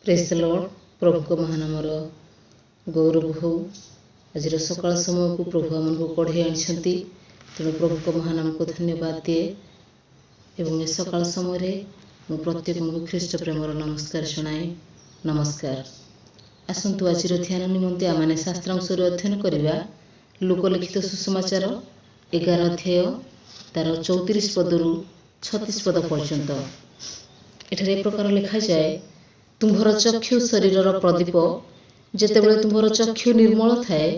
Praise the Lord. प्रभु को महानामर गौरव हो। आज सकाल समय को प्रभु आमको कढ़े आनी तेणु प्रभु को महानाम को धन्यवाद दिए एवं सकाल समय मु प्रत्येक को ख्रीष्ट प्रेमर नमस्कार शुणाए। नमस्कार। आसतु आज ध्यान निमंते आम शास्त्रांश अध्ययन करवा लोकलिखित सुसमाचार 11 अध्याय तार 34 पदरु 36 पद पर्यंत। एठारे प्रकार लिखा जाए, तुम्भर चक्षु शरीरर प्रदीप, जेतेबेले तुम्भर चक्षु निर्मल थाए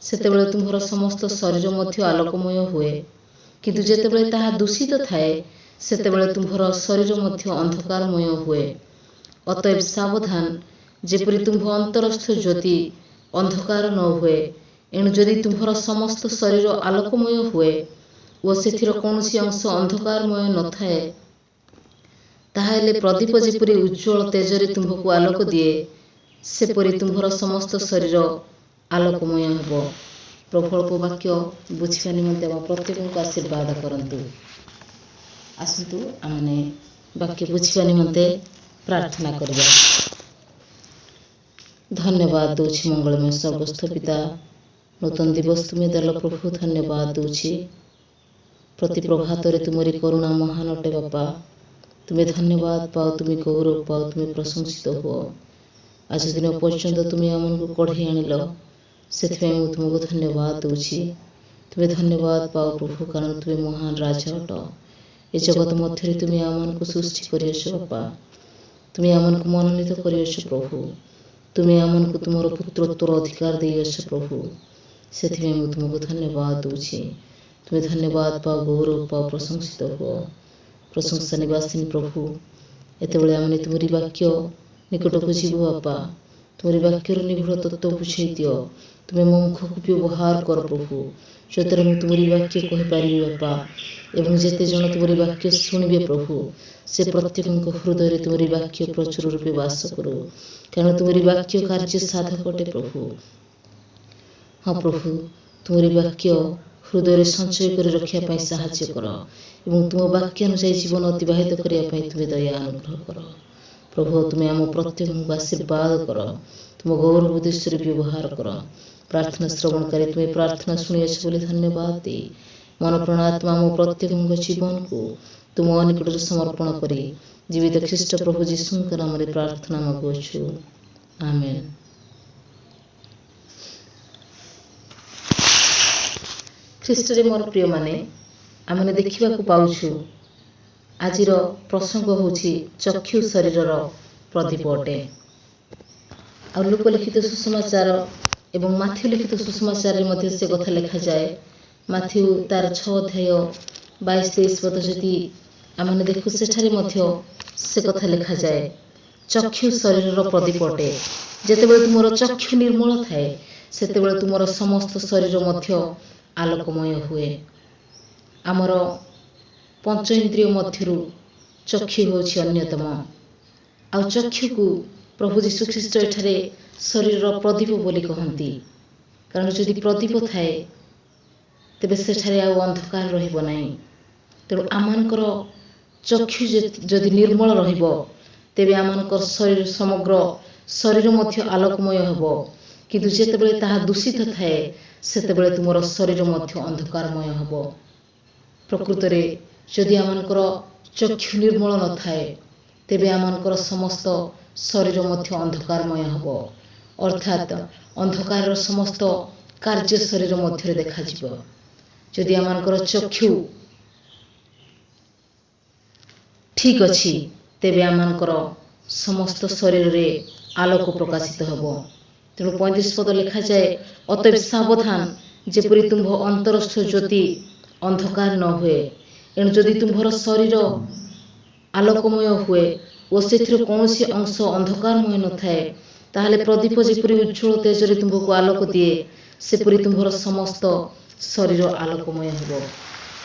सेतेबेले तुम्भर समस्त शरीर मध्य आलोकमय हुए, किंतु जेतेबेले ताहा दूषित थाए सेतेबेले तुम्भर शरीर मध्य अंधकारमय हुए। अतएव सावधान, जेपरि तुम्भ अंतरस्थ ज्योति अंधकार न हुए। एणु जदि तुम्भर समस्त शरीर आलोकमय हुए ओ सेथिर कौनसी अंश अंधकारमय न थाए, ताहाले प्रदीप जेपरि उज्ज्वल तेजरे तुम्भको आलोक दिए, सेपरि तुम्भर समस्त शरीर आलोकमय हेबो। प्रकल्प वाक्य बुझिबा निमंते प्रत्येक को आशीर्वाद करंतु। आसतु आमने वाक्य बुझिबा निमंते प्रार्थना करिबा। धन्यवाद दूछि मंगलमय सर्वस्थ पिता, नूतन दिवस तुम्हें देल प्रभु। धन्यवाद दूछि प्रति प्रभात तुमरी करुणा महान अटे बापा। तुम्हें धन्यवाद पाओ, तुम्हें गौरव पाओ, तुम्हें प्रशंसित हो। आज दिन पर्यंत तुम्हें आमको कढ़े आनिल, से तुमको धन्यवाद दूछि। तुम्हें धन्यवाद पाओ प्रभु, कारण तुम्हें महान राजा अट। ए जगत मध्य तुम्हें आमको सृष्टि करियछ बापा। तुम्हें आमको मनोनीत करियछ प्रभु। तुम्हें आमको तुमर पुत्रत्वर अधिकार देयछ प्रभु। से तुमको धन्यवाद दूछि। तुम्हें धन्यवाद पाओ, गौरव पाओ, प्रशंसित हो। प्रशंसा निवासिनी प्रभु, एतबेले आमने तुमरी वाक्य निकट को जीव बापा। तुमरी वाक्यर निगूढ़ तत्व बुझे दियो। तुम्हें मो मुख को व्यवहार कर प्रभु, जो मुझे तुमरी वाक्य कहीपरि बापा। एवं जेते जन तुमरी वाक्य शुणवे प्रभु, से प्रत्येक हृदय तुमरी वाक्य प्रचुर रूपे वास करो, कारण तुमरी वाक्य कार्य साधक अटे प्रभु। हाँ प्रभु, तुमरी वाक्य हृदय संचय कर रखा साहाय्य कर एवं तुम वाक्य अनुसार जीवन अतिबाहित करने तुम्हें दया अनुग्रह कर प्रभु। तुम्हें आम प्रत्येक को आशीर्वाद कर, तुम गौरव उद्देश्य व्यवहार कर। प्रार्थना श्रवणकारी तुम्हें प्रार्थना शुणियछ बोली धन्यवाद दे। मन प्राणात्मा आम प्रत्येक जीवन को तुम निकट समर्पण करी जीवित ख्रीष्ट प्रभु जीशु नाम प्रार्थना मगुछु। आमेन। ख्रीष्ट मोर प्रिय माने आमने देखा पाऊछु, आज प्रसंग होछि चक्षु शरीरर प्रदीप अटे। आ लोकलिखित सुसमाचार एवं माथ्यू लिखित सुसमाचार मध्य से कथा लिखा जाए। माथ्यू तार 6 अध्याय 22-23 पद जदि आमने देखु सेठारे मध्य से कथा लिखा जाए, चक्षु शरीरर प्रदीप अटे। जेतेबेले तुमर चक्षु निर्मल थाए सेतेबेले तुमर समस्त शरीर मध्य आलोकमय हुए। आमर पंच इंद्रिय मध्यरु चक्षु होछि अन्यतम। आ चक्षु को प्रभु जीशु ख्रीष्ट एठारे शरीर प्रदीप बोली कहती, कारण जदि प्रदीप थाए तेबे सेठारे आ अंधकार रहिबो नाही। तेणु आमानकर चक्षु जदि निर्मल रहिबो तेबे आमानकर शरीर समग्र शरीर मध्य आलोकमय हेबो, किंतु जेतेबेले ताहा दूषित थाए सेतेबेले तुमर शरीर मध्य अंधकारमय हेबो। प्रकृत रे जदि आमानकर चक्षु निर्मल न थाए तेबे आमानकर समस्त शरीर मध्य अंधकारमय हेबो, अर्थात अंधकार समस्त कार्य शरीर मध्य देखा जिवो। जदि आमानकर चक्षु ठीक अछि तेबे आमानकर समस्त शरीर रे आलोक प्रकाशित हेबो। तेणु 35 पद लिखा जाए, अतएव सावधान, जेपरि तुम्भ अंतरस्थ ज्योति अंधकार न हुए। एणु जदि तुम्भर शरीर आलोकमय हुए ओ सेथिर कौनसी अंश अंधकारमय न थाए, ताहाले प्रदीप जेपरि उज्ज्वल तेजरे तुम्भको आलोक दिए, सेपरि तुम्भर समस्त शरीर आलोकमय हेबो।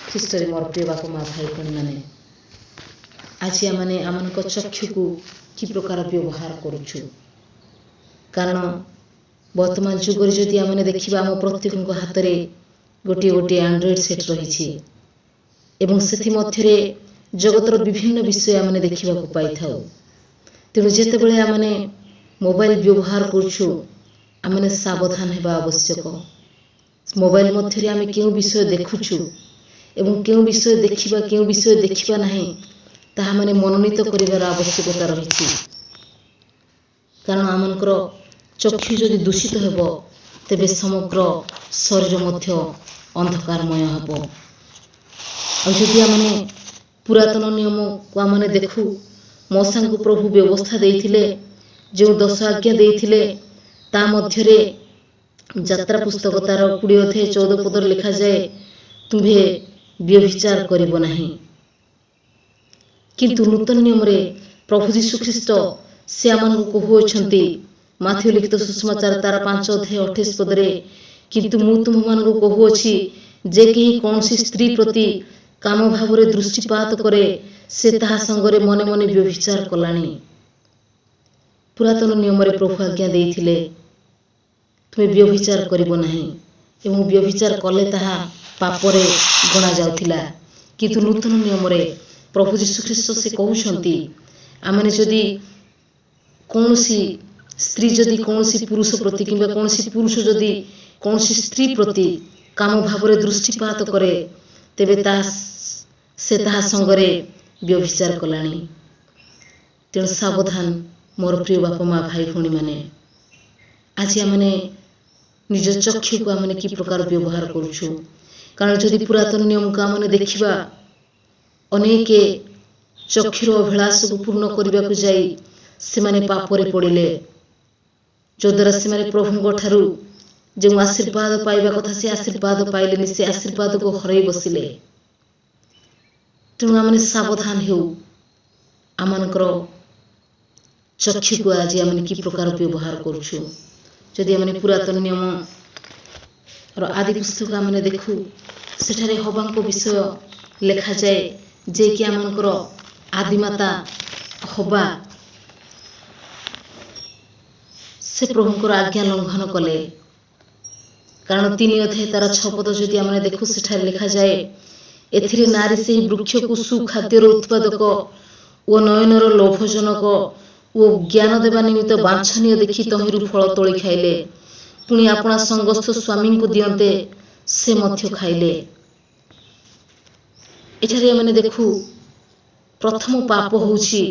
ख्रीष्ट मोर प्रिय बाप माँ भाई भणी माने, आज आमने आमनक चक्षु को कि प्रकार व्यवहार करुछु, कारण वर्तमान जुगर जदि आमने देखिबा आम प्रत्येक हाथ में गोटे गोटे एंड्रॉइड सेट रही एवं सेथि मध्यरे जगतर विभिन्न विषय आमने देखा पाई था। तेणु जितेबले आमने ମୋବାଇଲ ବ୍ୟବହାର କରୁଛୁ ଆମେ ସାବଧାନ ହେବା ଆବଶ୍ୟକ। ମୋବାଇଲ ମଧ୍ୟରେ ଆମେ କେଉଁ ବିଷୟ ଦେଖୁଛୁ ଏବଂ କେଉଁ ବିଷୟ ଦେଖିବା କେଉଁ ବିଷୟ ଦେଖିବା ନାହିଁ ତାହା ମାନେ ମନୋନୀତ କରିବାର ଆବଶ୍ୟକତା ରହିଛି। କାରଣ ଆମଙ୍କର ଚକ୍ଷୁ ଯଦି ଦୂଷିତ ହେବ ତେବେ ସମଗ୍ର ଶରୀର ମଧ୍ୟ ଅନ୍ଧକାରମୟ ହେବ। ଆଉ ଯଦି ଆମେ ପୁରାତନ ନିୟମକୁ ଆମେ ଦେଖୁ, ମଉସାଙ୍କୁ ପ୍ରଭୁ ବ୍ୟବସ୍ଥା ଦେଇଥିଲେ, ଯେଉଁ 10 ଆଜ୍ଞା ଦେଇଥିଲେ ତା ମଧ୍ୟରେ ଯାତ୍ରା ପୁସ୍ତକ ତାର 20 ଅଧ୍ୟାୟ 14 ପଦରେ ଲେଖାଯାଏ, ତୁମ୍ଭେ ବ୍ୟଭିଚାର କରିବ ନାହିଁ। କିନ୍ତୁ ନୂତନ ନିୟମରେ ପ୍ରଭୁ ଯୀଶୁ ଖ୍ରୀଷ୍ଟ ସେ ଆମମାନଙ୍କୁ କହୁଅଛନ୍ତି, ମାଥିଉ ଲିଖିତ ସୁସମାଚାର ତାର 5 ଅଧ୍ୟାୟ 28 ପଦରେ, କିନ୍ତୁ ମୁଁ ତୁମମାନଙ୍କୁ କହୁଅଛି ଯେ କେହି କୌଣସି ସ୍ତ୍ରୀ ପ୍ରତି କାମ ଭାବରେ ଦୃଷ୍ଟିପାତ କରେ ସେ ତାହା ସଙ୍ଗରେ ମନେ ମନେ ବ୍ୟଭିଚାର କଲାଣି। ପୁରାତନ ନିୟମରେ ପ୍ରଭୁ ଆଜ୍ଞା ଦେଇଥିଲେ ତୁମେ ବ୍ୟଭିଚାର କରିବ ନାହିଁ ଏବଂ ବ୍ୟଭିଚାର କଲେ ତାହା ପାପରେ ଗଣାଯାଉଥିଲା। କିନ୍ତୁ ନୂତନ ନିୟମରେ ପ୍ରଭୁ ଯୀଶୁ ଖ୍ରୀଷ୍ଟ ସେ କହୁଛନ୍ତି, ଆମେ ଯଦି କୌଣସି ସ୍ତ୍ରୀ ଯଦି କୌଣସି ପୁରୁଷ ପ୍ରତି କିମ୍ବା କୌଣସି ପୁରୁଷ ଯଦି କୌଣସି ସ୍ତ୍ରୀ ପ୍ରତି କାମ ଭାବରେ ଦୃଷ୍ଟିପାତ କରେ ତେବେ ସେ ତାହା ସଙ୍ଗରେ ବ୍ୟଭିଚାର କଲାଣି। ତେଣୁ ସାବଧାନ ମୋର ପ୍ରିୟ ବାପା ମା ଭାଇ ଭଉଣୀମାନେ। ଆଜି ଆମେ ନିଜ ଚକ୍ଷୁକୁ ଆମେ କି ପ୍ରକାର ବ୍ୟବହାର କରୁଛୁ। କାରଣ ଯଦି ପୁରାତନ ନିୟମକୁ ଆମେ ଦେଖିବା, ଅନେକ ଚକ୍ଷୁର ଅଭିଳାଷକୁ ପୂର୍ଣ୍ଣ କରିବାକୁ ଯାଇ ସେମାନେ ପାପରେ ପଡ଼ିଲେ, ଯଦ୍ୱାରା ସେମାନେ ପ୍ରଭୁଙ୍କ ଠାରୁ ଯେଉଁ ଆଶୀର୍ବାଦ ପାଇବା କଥା ସେ ଆଶୀର୍ବାଦ ପାଇଲେନି, ସେ ଆଶୀର୍ବାଦକୁ ହରାଇ ବସିଲେ। ତେଣୁ ଆମେ ସାବଧାନ ହେଉ, ଆମମାନଙ୍କର ଚକ୍ଷୁକୁ ଆଜି ଆମେ କି ପ୍ରକାର ବ୍ୟବହାର କରୁଛୁ। ଯଦି ଆମେ ପୁରାତନ ନିୟମର ଆଦି ପୁସ୍ତକ ଆମେ ଦେଖୁ, ସେଠାରେ ହବାଙ୍କ ବିଷୟ ଲେଖାଯାଏ, ଯେ କି ଆମମାନଙ୍କର ଆଦିମାତା ହବା ସେ ପ୍ରଭୁଙ୍କର ଆଜ୍ଞା ଲଙ୍ଘନ କଲେ। କାରଣ 3 ଅଧ୍ୟାୟ ତାର 6 ପଦ ଯଦି ଆମେ ଦେଖୁ, ସେଠାରେ ଲେଖାଯାଏ, ଏଥିରେ ନାରୀ ସେହି ବୃକ୍ଷକୁ ସୁଖାଦ୍ୟର ଉତ୍ପାଦକ ଓ ନୟନର ଲୋଭଜନକ ଓ ଜ୍ଞାନ ଦେବା ନିମିତ୍ତ ବାଞ୍ଛନୀୟ ଦେଖି ତହିଁରୁ ଫଳ ତୋଳି ଖାଇଲେ, ପୁଣି ଆପଣା ସଙ୍ଗସ୍ଥ ସ୍ୱାମୀଙ୍କୁ ଦିଅନ୍ତେ, ସେ ମଧ୍ୟ ଖାଇଲେ। ଏଠାରେ ଆମେ ଦେଖୁ ପ୍ରଥମ ପାପ ହେଉଛି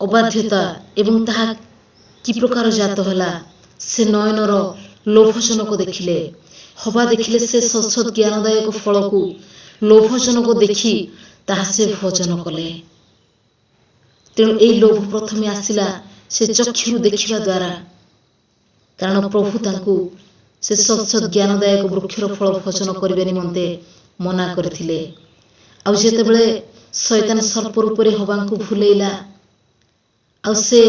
ଅବାଧ୍ୟତା ଏବଂ ତାହା କି ପ୍ରକାର ଜାତ ହେଲା। ସେ ନୟନର ଲୋଭଜନକ ଦେଖିଲେ, ହବା ଦେଖିଲେ ସେ ସତ୍ସତ୍ ଜ୍ଞାନଦାୟକ ଫଳକୁ ଲୋଭଜନକ ଦେଖି ତାହା ସେ ଭୋଜନ କଲେ। ତେଣୁ ଏହି ଲୋଭ ପ୍ରଥମେ ଆସିଲା ସେ ଚକ୍ଷୁରୁ ଦେଖିବା ଦ୍ୱାରା। କାରଣ ପ୍ରଭୁ ତାଙ୍କୁ ସେ ସତ୍ସତ୍ ଜ୍ଞାନଦାୟକ ବୃକ୍ଷର ଫଳ ଭୋଜନ କରିବା ନିମନ୍ତେ ମନା କରିଥିଲେ। ଆଉ ଯେତେବେଳେ ଶୈତାନ ସର୍ପ ରୂପରେ ହବାଙ୍କୁ ଭୁଲେଇଲା, ଆଉ ସେ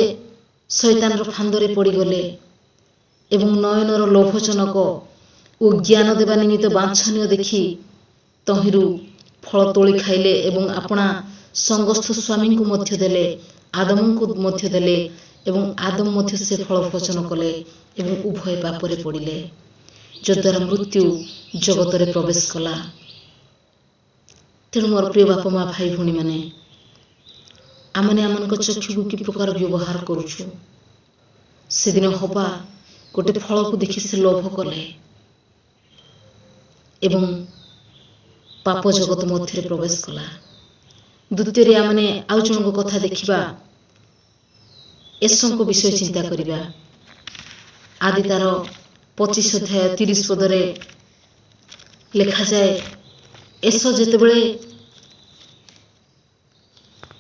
ଶୈତାନର ଫାନ୍ଦରେ ପଡ଼ିଗଲେ ଏବଂ ନୟନର ଲୋଭଜନକ ଓ ଜ୍ଞାନ ଦେବା ନିମିତ୍ତ ବାଞ୍ଛନୀୟ ଦେଖି ତହିଁରୁ ଫଳ ତୋଳି ଖାଇଲେ ଏବଂ ଆପଣା ସଙ୍ଗସ୍ଥ ସ୍ୱାମୀଙ୍କୁ ମଧ୍ୟ ଦେଲେ, ଆଦମଙ୍କୁ ମଧ୍ୟ ଦେଲେ ଏବଂ ଆଦମ ମଧ୍ୟ ସେ ଫଳ ଭୋଜନ କଲେ ଏବଂ ଉଭୟ ପାପରେ ପଡ଼ିଲେ, ଯଦ୍ୱାରା ମୃତ୍ୟୁ ଜଗତରେ ପ୍ରବେଶ କଲା। ତେଣୁ ମୋର ପ୍ରିୟ ବାପା ମା ଭାଇ ଭଉଣୀମାନେ, ଆମେ ଆମମାନଙ୍କ ଚକ୍ଷୁକୁ କି ପ୍ରକାର ବ୍ୟବହାର କରୁଛୁ। ସେଦିନ ହବା ଗୋଟେ ଫଳକୁ ଦେଖି ସେ ଲୋଭ କଲେ ଏବଂ ପାପ ଜଗତ ମଧ୍ୟରେ ପ୍ରବେଶ କଲା। ଦ୍ୱିତୀୟରେ ଆମେ ଆଉ ଜଣଙ୍କ କଥା ଦେଖିବା, ଏସୋଙ୍କ ବିଷୟ ଚିନ୍ତା କରିବା। ଆଦି ତାର 25 ଅଧ୍ୟାୟ 30 ପଦରେ ଲେଖାଯାଏ, ଏସୋ ଯେତେବେଳେ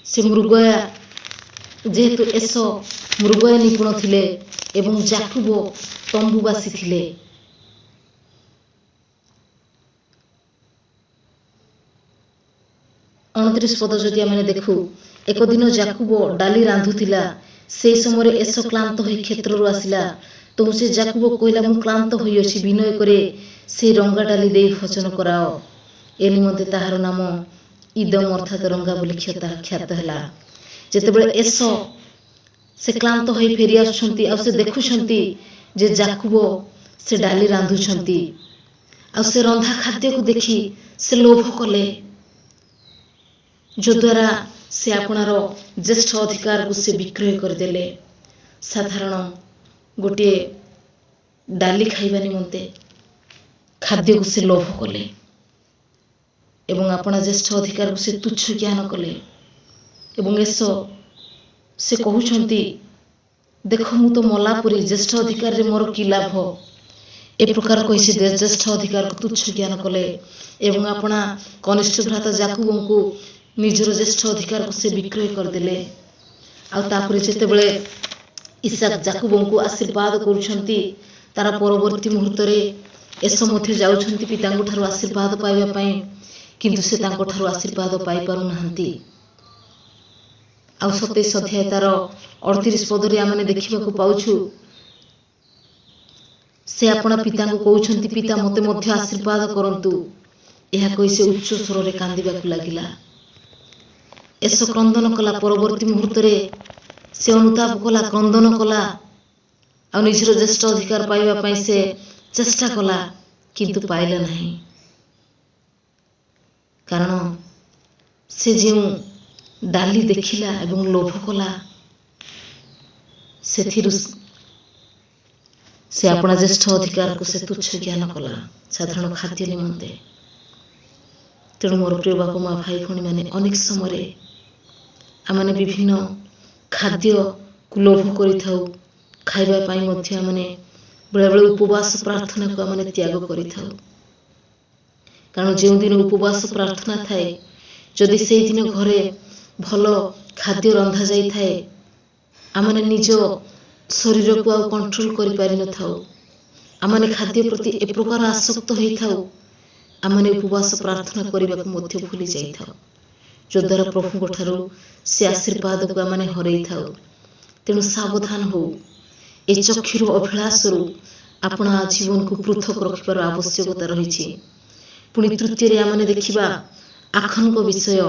ସେ ମୃଗୟା, ଯେହେତୁ ଏସୋ ମୃଗୟା ନିପୁଣ ଥିଲେ ଏବଂ ଯାକୁବ ତମ୍ବୁବାସୀ ଥିଲେ, 29 ପଦ ଯଦି ଆମେ ଦେଖୁ, ଏକ ଦିନ ଯାକୁବ ଡାଲି ରାନ୍ଧୁଥିଲା, ସେହି ସମୟରେ ଏସୋ କ୍ଳାନ୍ତ ହୋଇ କ୍ଷେତ୍ରରୁ ଆସିଲା। ତେଣୁ ସେ ଯାକୁବ କହିଲା, ମୁଁ କ୍ଳାନ୍ତ ହୋଇଅଛି, ବିନୟ କରି ସେହି ରଙ୍ଗା ଡାଲି ଦେଇ ଭୋଜନ କରାଅ। ଏ ନିମନ୍ତେ ତାହାର ନାମ ଇଦମ ଅର୍ଥାତ୍ ରଙ୍ଗା ବୋଲି ଖ୍ୟାତ ହେଲା। ଯେତେବେଳେ ଏସୋ ସେ କ୍ଳାନ୍ତ ହୋଇ ଫେରି ଆସୁଛନ୍ତି ଆଉ ସେ ଦେଖୁଛନ୍ତି ଯେ ଯାକୁବ ସେ ଡାଲି ରାନ୍ଧୁଛନ୍ତି, ଆଉ ସେ ରନ୍ଧା ଖାଦ୍ୟକୁ ଦେଖି ସେ ଲୋଭ କଲେ, ଯଦ୍ୱାରା से आपणार ज्येष्ठ अधिकार को से विक्रय करदेले। साधारण गोटे डाली खाइबा निमंते खाद्य को से लोभ कले एवं आपना ज्येष्ठ अधिकार को से तुच्छ ज्ञान कले एवं एसो से कहउछंती देख मु तो मलापुरी ज्येष्ठ अधिकार रे मोर की लाभ ए प्रकार कहि से ज्येष्ठ अधिकार को तुच्छ ज्ञान कले एवं आपना कनिष्ठ भ्राता जाकुब को निजर ज्येष्ठ अधिकार को से विक्रय करदेले। आ तापरे जेते बेले इसाक जाकुब को आशीर्वाद करूछंती तारा परवर्ती मुहूर्त रे एसो मध्य जाउछंती पितांगो ठारो आशीर्वाद पाइबा पई किंतु से तांको ठारो आशीर्वाद पाई पारु नहंती। आ 27 अध्याय तार 38 पद रे आमने देखिबा को पाउछु से अपना पिता को कहउछंती पिता मते मध्य आशीर्वाद करंतु। एहा कहि से उच्च स्वर रे कांदिबा को लागिला। एसो क्रंदन कला परवर्ती मुहूर्त रे से अनुताप कला क्रंदन कला आ निजर ज्येष्ठ अधिकार पाइबा पई से चेष्टा कला किंतु पाइला नहीं। कारण से जो डाली देखिला एवं लोभ कला से अपना ज्येष्ठ अधिकार को से तुच्छ ज्ञान कला साधारण खाद्य निमंते। तेणु मोर प्रिय बापा माँ भाई भणी माने अनेक समय आमने विभिन्न खाद्य को लोभ करिथाउ खाइबा पाई मध्य आमने बेले बेले उपवास प्रार्थना को आमने त्याग करिथाउ। कारण जो दिन उपवास प्रार्थना थाए जदि से दिन घरे भल खाद्य रंधा जाई थाए आमने निज शरीर को आ कंट्रोल करि पारि न थाउ। आमने खाद्य प्रति ए प्रकार आसक्त होई थाउ आमने उपवास प्रार्थना करबा को मध्य भूली जाई थाउ जो द्वारा प्रभु को ठारो से आशीर्वाद को आमने हरई थाउ। तेणु सावधान हो ए चक्षुर अभिलाष रु अपना जीवन को पृथक रखिबार आवश्यकता रही। पुणी तृतीय रे आमने देखिबा आखनक विषय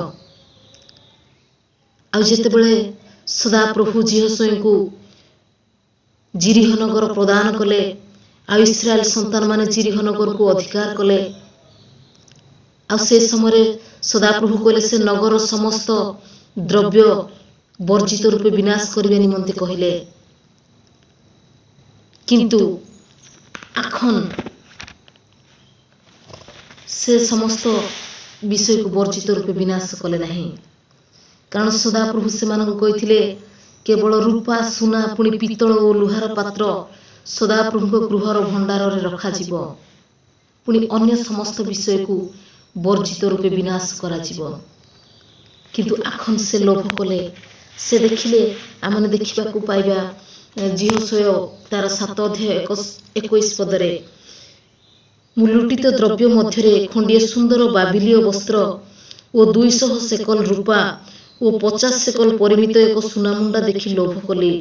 आ जेते बेले सदा प्रभु जीवस्वयं को जिरिह नगर प्रदान कले आ इस्राएल संतान माने जिरिह नगर को अधिकार कले आ से समय सदा प्रभु कहले से नगर समस्त द्रव्य वर्जित रूपे विनाश करबे निमंते कहिले किंतु आखन से समस्त विषय को वर्जित रूपे विनाश कले नहीं। कारण सदा प्रभु से मानक कहिथिले केवल रूपा सुना पुणी पितल और लुहार पात्र सदा प्रभु गृहर भंडार रे रखा जीवो पुणी अन्य समस्त विषय को वर्जित रूपे विनाश करा जीवो। किंतु आखन से लोभ कले से देखिले आमने देखिबा को पाइबा जीवस्वय तार 7 अध्याय 21 पदरे लुटित द्रव्य मध्य खंडिए सुंदर बाबिलीय वस्त्र ओ 200 सेकल रूपा ओ 50 सेकल परिमित एक सुनामुंडा देखि लोभ कली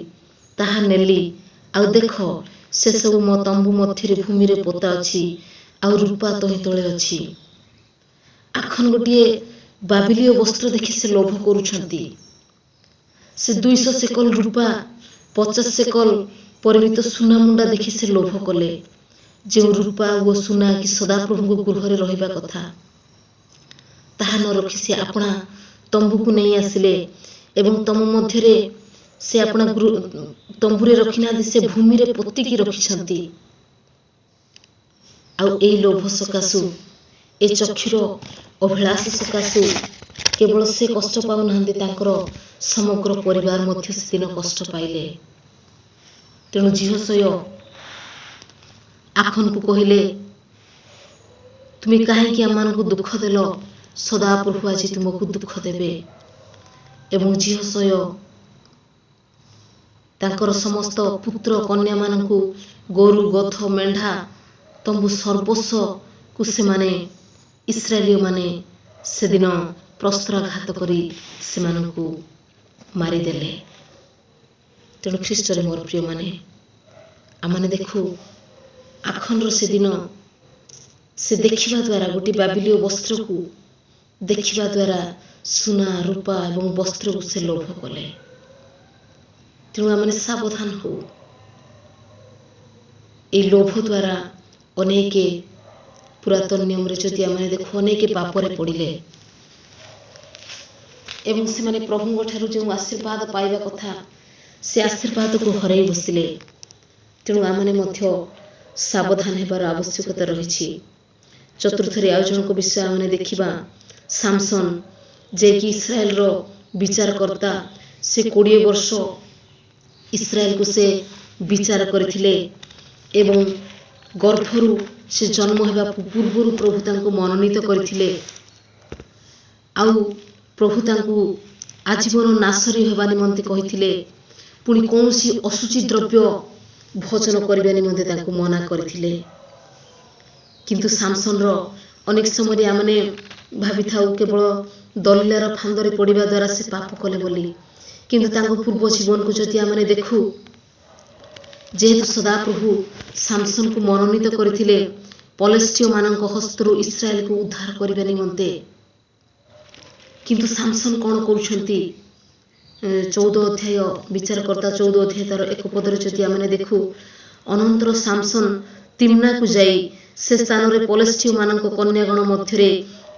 ताहा नेली आ देख से सब मो तंबू मध्य भूमि रे पोता अछि आ रूपा तहि तळे अछि। आखन गोटे बाबिलीय वस्त्र देखि से लोभ करूछंती से 200 सेकल रूपा 50 सेकल परिमित सुनामुंडा देखि से लोभ कले जो रूपा वो सुना कि सदा प्रभु गृह रे रहिबा कथा ताहा न रखि से अपना तंबू को नहीं आसिले एवं तम मध्य से अपना तंबू रे रखिना से भूमि रे पोती की रखिछंती। आ ए लोभ सकासु ए चक्षुर अभिलाष सकासु केवल से कष्ट पाउ नहंती तांकर समग्र परिवार मध्य से दिन कष्ट पाइले। तेणु जीवस्वय आखन को कहिले तुम कहीं आम को दुख देल सदा प्रभु आज तुमको दुख देवे एवं जीवस्वय तांकर समस्त पुत्र कन्या मानकु गोरु गथ मेंढा तंबू सर्वस्व को से माने इस्राएली माने से दिन प्रस्त्राघात करी से मानकु मारिदेले। तेणु ख्रीष्ट रे मोर प्रिय माने आमने देखु आखनर से दिन से देखिबा द्वारा गोटे बाबिलीय वस्त्र को देखिबा द्वारा सुना रूपा एवं वस्त्र को से लोभ कले। तेणु आमने सावधान हो ए लोभ द्वारा अनेक पुरातन नियम रे जदि आमने देखो अनेक पापरे पड़िले ଏବଂ ସେମାନେ ପ୍ରଭୁଙ୍କ ଠାରୁ ଯେଉଁ ଆଶୀର୍ବାଦ ପାଇବା କଥା ସେ ଆଶୀର୍ବାଦକୁ ହରାଇ ବସିଲେ। ତେଣୁ ଆମମାନେ ମଧ୍ୟ ସାବଧାନ ହେବାର ଆବଶ୍ୟକତା ରହିଛି। ଚତୁର୍ଥରେ ଆଉ ଜଣଙ୍କ ବିଷୟ ଆମେ ଦେଖିବା, ସାମସନ୍, ଯିଏକି ଇସ୍ରାଏଲର ବିଚାରକର୍ତ୍ତା। ସେ 20 ବର୍ଷ ଇସ୍ରାଏଲକୁ ସେ ବିଚାର କରିଥିଲେ ଏବଂ ଗର୍ଭରୁ ସେ ଜନ୍ମ ହେବା ପୂର୍ବରୁ ପ୍ରଭୁ ତାଙ୍କୁ ମନୋନୀତ କରିଥିଲେ। ଆଉ ପ୍ରଭୁ ତାଙ୍କୁ ଆଜୀବନ ନାଶରୀ ହେବା ନିମନ୍ତେ କହିଥିଲେ। ପୁଣି କୌଣସି ଅଶୁଚି ଦ୍ରବ୍ୟ ଭୋଜନ କରିବା ନିମନ୍ତେ ତାଙ୍କୁ ମନା କରିଥିଲେ। କିନ୍ତୁ ସାମସନ୍ର ଅନେକ ସମୟରେ ଆମେ ଭାବିଥାଉ କେବଳ ଦଲିଲାର ଫାନ୍ଦରେ ପଡ଼ିବା ଦ୍ୱାରା ସେ ପାପ କଲେ ବୋଲି। କିନ୍ତୁ ତାଙ୍କ ପୂର୍ବ ଜୀବନକୁ ଯଦି ଆମେ ଦେଖୁ, ଯେହେତୁ ସଦାପ୍ରଭୁ ସାମସନ୍କୁ ମନୋନୀତ କରିଥିଲେ ପଲେଷ୍ଟୀୟମାନଙ୍କ ହସ୍ତରୁ ଇସ୍ରାଏଲକୁ ଉଦ୍ଧାର କରିବା ନିମନ୍ତେ, କିନ୍ତୁ ସାମସନ୍ କ'ଣ କରୁଛନ୍ତି? 14 ଅଧ୍ୟାୟ ବିଚାରକର୍ତ୍ତା 14 ଅଧ୍ୟାୟ ତାର 1 ପଦରେ ଯଦି ଆମେ ଦେଖୁ, ଅନନ୍ତର ସାମସନ୍ ତିମ୍ନାକୁ ଯାଇ ସେ ସ୍ଥାନରେ ପଲେଷ୍ଟୀୟମାନଙ୍କ କନ୍ୟାଗଣ ମଧ୍ୟରେ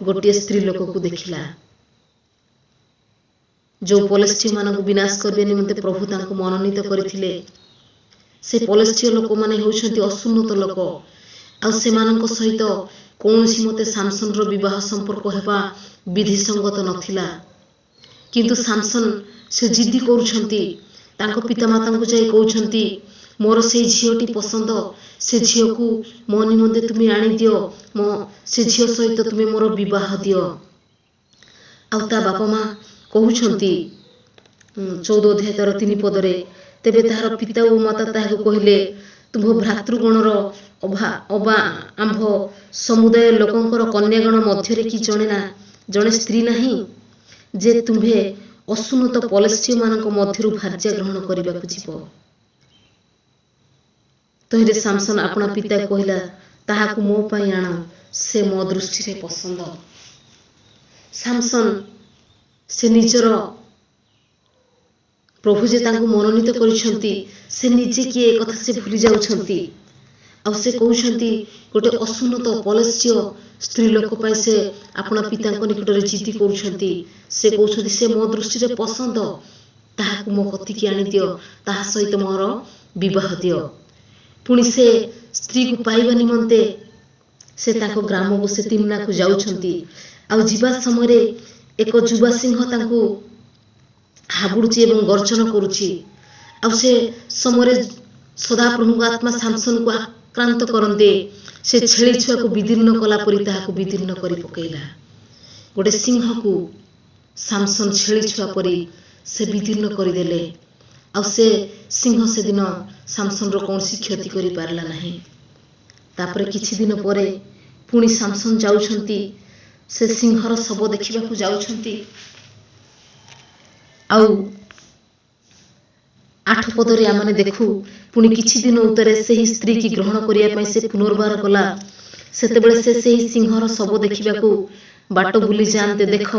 ଗୋଟିଏ ସ୍ତ୍ରୀ ଲୋକକୁ ଦେଖିଲା। ଯେଉଁ ପଲେଷ୍ଟୀୟମାନଙ୍କୁ ବିନାଶ କରିବା ନିମନ୍ତେ ପ୍ରଭୁ ତାଙ୍କୁ ମନୋନୀତ କରିଥିଲେ, ସେ ପଲେଷ୍ଟୀୟ ଲୋକମାନେ ହେଉଛନ୍ତି ଅସୁନ୍ନତ ଲୋକ। ଆଉ ସେମାନଙ୍କ ସହିତ କୌଣସି ମତେ ସାମସନ୍ର ବିବାହ ସମ୍ପର୍କ ହେବା ବିଧିସଙ୍ଗତ ନଥିଲା। କିନ୍ତୁ ସାମସନ୍ ସେ ଜିଦ୍ଦି କରୁଛନ୍ତି। ତାଙ୍କ ପିତାମାତାଙ୍କୁ ଯାଇ କହୁଛନ୍ତି, ମୋର ସେଇ ଝିଅଟି ପସନ୍ଦ, ସେ ଝିଅକୁ ମୋ ନିମନ୍ତେ ତୁମେ ଆଣିଦିଅ, ସେ ଝିଅ ସହିତ ତୁମେ ମୋର ବିବାହ ଦିଅ। ଆଉ ତା ବାପା ମା କହୁଛନ୍ତି 14 ଅଧ୍ୟାୟ ତାର 3 ପଦରେ, ତେବେ ତାହାର ପିତା ଓ ମାତା ତାହାକୁ କହିଲେ, ତୁମ୍ଭ ଭ୍ରାତୃଗଣର ଅବା ଆମ୍ଭ ସମୁଦାୟ ଲୋକଙ୍କର କନ୍ୟାଗଣ ମଧ୍ୟରେ କି ଜଣେ ସ୍ତ୍ରୀ ନାହିଁ ଯେ ତୁମ୍ଭେ ଅସୁନ୍ନତ ପଲେଷ୍ଟୀୟମାନଙ୍କ ମଧ୍ୟରୁ ଭାର୍ଯ୍ୟା ଗ୍ରହଣ କରିବାକୁ ଯିବ? ତହିଁରେ ସାମସନ୍ ଆପଣା ପିତା କହିଲା, ତାହାକୁ ମୋ ପାଇଁ ଆଣ, ସେ ମୋ ଦୃଷ୍ଟିରେ ପସନ୍ଦ। ସାମସନ୍ ସେ ନିଜର ପ୍ରଭୁ ଯେ ତାଙ୍କୁ ମନୋନୀତ କରିଛନ୍ତି, ସେ ନିଜେ କିଏ କଥା ସେ ଭୁଲି ଯାଉଛନ୍ତି। ଆଉ ସେ କହୁଛନ୍ତି ଗୋଟେ ଅସୁନ୍ନତ ପଲେଷ୍ଟୀୟ ସ୍ତ୍ରୀ ଲୋକ ପାଇଁ ସେ ଆପଣା ପିତାଙ୍କ ନିକଟରେ ଜିଦ୍ଦି କରୁଛନ୍ତି। ସେ କହୁଛନ୍ତି ସେ ମୋ ଦୃଷ୍ଟିରେ ପସନ୍ଦ, ତାହାକୁ ମୋ କତିକି ଆଣିଦିଅ, ତାହା ସହିତ ମୋର ବିବାହ ଦିଅ। ପୁଣି ସେ ସ୍ତ୍ରୀକୁ ପାଇବା ନିମନ୍ତେ ସେ ତାଙ୍କ ଗ୍ରାମକୁ ସେ ତିମ୍ନାକୁ ଯାଉଛନ୍ତି। ଆଉ ଯିବା ସମୟରେ ଏକ ଯୁବା ସିଂହ ତାଙ୍କୁ ହାବୁଡୁଛି ଏବଂ ଗର୍ଜନ କରୁଛି। ଆଉ ସେ ସମୟରେ ସଦାପ୍ରଭୁଙ୍କ ଆତ୍ମା ସାମସନ୍କୁ ଆକ୍ରାନ୍ତ କରନ୍ତେ ସେ ଛେଳି ଛୁଆକୁ ବିଦୀର୍ଣ୍ଣ କଲା ପରି ତାହାକୁ ବିଦୀର୍ଣ୍ଣ କରି ପକାଇଲା। ଗୋଟେ ସିଂହକୁ ସାମସନ୍ ଛେଳି ଛୁଆ ପରି ସେ ବିଦୀର୍ଣ୍ଣ କରିଦେଲେ। ଆଉ ସେ ସିଂହ ସେଦିନ ସାମସନ୍ର କୌଣସି କ୍ଷତି କରିପାରିଲା ନାହିଁ। ତାପରେ କିଛି ଦିନ ପରେ ପୁଣି ସାମସନ୍ ଯାଉଛନ୍ତି, ସେ ସିଂହର ଶବ ଦେଖିବାକୁ ଯାଉଛନ୍ତି। ଆଉ 8 ପଦରେ ଆମେ ଦେଖୁ, ପୁଣି କିଛି ଦିନ ଉତ୍ତରେ ସେହି ସ୍ତ୍ରୀକି ଗ୍ରହଣ କରିବା ପାଇଁ ସେ ପୁନର୍ବାର ଗଲା। ସେତେବେଳେ ସେ ସେହି ସିଂହର ଶବ ଦେଖିବାକୁ ବାଟ ବୁଲି ଯାଆନ୍ତେ, ଦେଖ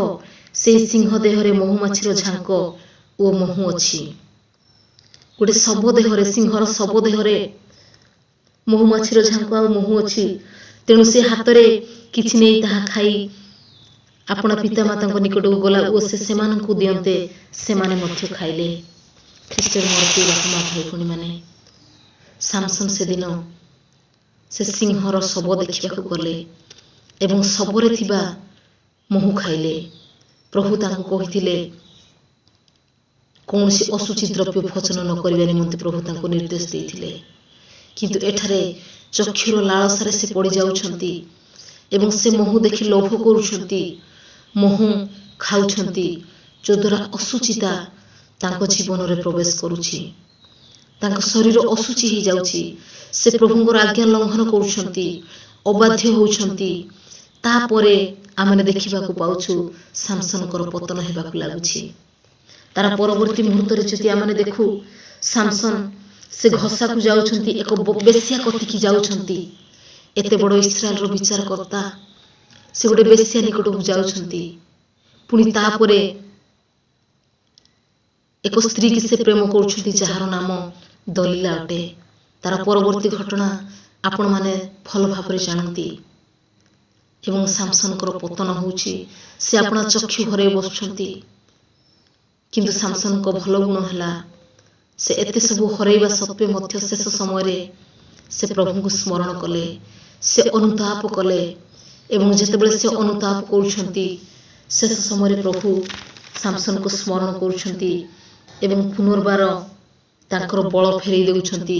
ସେହି ସିଂହ ଦେହରେ ମହୁମାଛିର ଝାଙ୍କ ଓ ମହୁ ଅଛି। ଗୋଟେ ଶବ ଦେହରେ, ସିଂହର ଶବ ଦେହରେ ମହୁମାଛିର ଝାଙ୍କ ଆଉ ମହୁ ଅଛି। ତେଣୁ ସେ ହାତରେ କିଛି ନେଇ ତାହା ଖାଇ ଆପଣା ପିତାମାତାଙ୍କ ନିକଟକୁ ଗଲା ଓ ସେ ସେମାନଙ୍କୁ ଦିଅନ୍ତେ, ସେମାନେ ମଧ୍ୟ ଖାଇଲେ। ଖ୍ରୀଷ୍ଟରେ ମୋର ପ୍ରିୟ ବାପା ମା ଭାଇ ଭଉଣୀମାନେ, ସାମସନ୍ ସେଦିନ ସେ ସିଂହର ଶବ ଦେଖିବାକୁ ଗଲେ ଏବଂ ଶବରେ ଥିବା ମହୁ ଖାଇଲେ। ପ୍ରଭୁ ତାଙ୍କୁ କହିଥିଲେ କୌଣସି ଅଶୁଚି ଦ୍ରବ୍ୟ ଭୋଜନ ନ କରିବା ନିମନ୍ତେ ପ୍ରଭୁ ତାଙ୍କୁ ନିର୍ଦ୍ଦେଶ ଦେଇଥିଲେ। କିନ୍ତୁ ଏଠାରେ ଚକ୍ଷୁର ଲାଳସାରେ ସେ ପଡ଼ିଯାଉଛନ୍ତି ଏବଂ ସେ ମହୁ ଦେଖି ଲୋଭ କରୁଛନ୍ତି, ମହୁ ଖାଉଛନ୍ତି, ଯଦ୍ୱାରା ଅଶୁଚିତା ତାଙ୍କ ଜୀବନରେ ପ୍ରବେଶ କରୁଛି। ତାଙ୍କ ଶରୀର ଅଶୁଚି ହେଇଯାଉଛି। ସେ ପ୍ରଭୁଙ୍କର ଆଜ୍ଞା ଲଙ୍ଘନ କରୁଛନ୍ତି, ଅବାଧ୍ୟ ହେଉଛନ୍ତି। ତାପରେ ଆମେ ଦେଖିବାକୁ ପାଉଛୁ ସାମସନ୍ଙ୍କର ପତନ ହେବାକୁ ଲାଗୁଛି। ତାର ପରବର୍ତ୍ତୀ ମୁହୂର୍ତ୍ତରେ ଯଦି ଆମେ ଦେଖୁ, ସାମସନ୍ ସେ ଘଷାକୁ ଯାଉଛନ୍ତି, ଏକ ବେଶ୍ୟା କତିକି ଯାଉଛନ୍ତି। ଏତେ ବଡ଼ ଇସ୍ରାଏଲର ବିଚାରକର୍ତ୍ତା ସେ ଗୋଟେ ବେଶ୍ୟା ନିକଟକୁ ଯାଉଛନ୍ତି। ପୁଣି ତାପରେ ଏକ ସ୍ତ୍ରୀକି ସେ ପ୍ରେମ କରୁଛନ୍ତି ଯାହାର ନାମ ଦଲିଲା ଅଟେ। ତାର ପରବର୍ତ୍ତୀ ଘଟଣା ଆପଣମାନେ ଭଲ ଭାବରେ ଜାଣନ୍ତି। ଏବଂ ସାମସନ୍ଙ୍କର ପତନ ହେଉଛି, ସେ ଆପଣା ଚକ୍ଷୁ ହରାଇ ବସୁଛନ୍ତି। କିନ୍ତୁ ସାମସନଙ୍କ ଭଲ ଗୁଣ ହେଲା ସେ ଏତେ ସବୁ ହରାଇବା ସତ୍ତ୍ୱେ ମଧ୍ୟ ଶେଷ ସମୟରେ ସେ ପ୍ରଭୁଙ୍କୁ ସ୍ମରଣ କଲେ, ସେ ଅନୁତାପ କଲେ ଏବଂ ଯେତେବେଳେ ସେ ଅନୁତାପ କରୁଛନ୍ତି ଶେଷ ସମୟରେ ପ୍ରଭୁ ସାମସନଙ୍କୁ ସ୍ମରଣ କରୁଛନ୍ତି ଏବଂ ପୁନର୍ବାର ତାଙ୍କର ବଳ ଫେରାଇ ଦେଉଛନ୍ତି,